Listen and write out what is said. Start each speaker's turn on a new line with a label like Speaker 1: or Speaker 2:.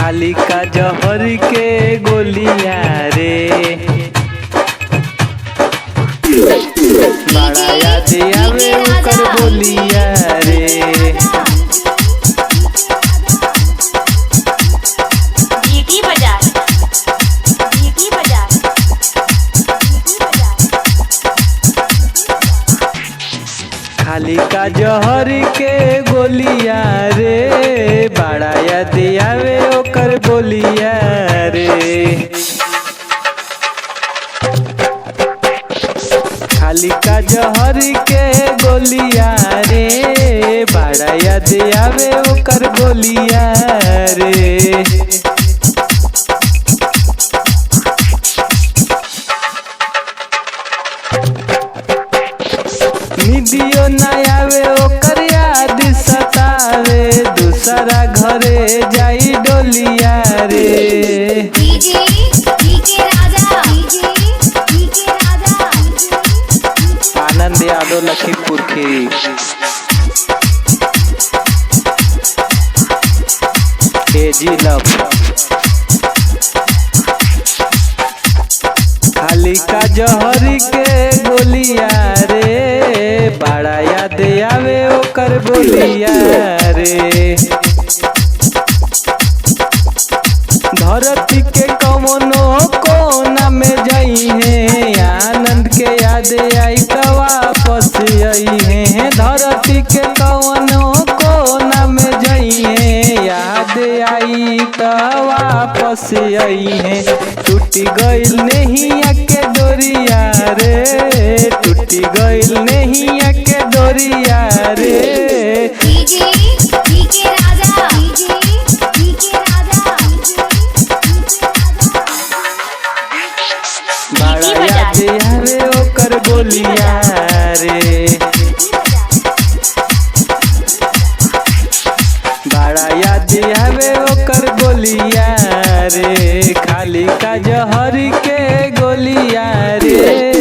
Speaker 1: खाली का जहर के गोलिया रे बड़ा याद आवे ओकर बोलिया रे। खाली का जहर के गोलिया रे बड़ा याद आवे ओकर बोलिया रे। खाली का जहर के गोलिया रे बड़ा याद आवे ओकर बोलिया रे। निदियो न आवे ओकर याद सतावे दूसरा घरे जाई डोलिया रे। आनंद यादव लखीमपुर खीरी। केजी लव खाली का जहर के गोलिया रे बड़ा याद आवे ओकर बोलिया रे। धरती के कवनो कोना में जाई है आनंद के याद आई त वापस आई है। धरती के कवनो कोना में जाई है याद आई त वापस आई है। टूटी गइल नैया के डोरिया रे टूटी गइल नैया के डोरिया रे। बड़ा याद आवे ओकर बोलिया रे बड़ा याद आवे ओकर बोलिया रे। खाली का जहर के गोलिया रे।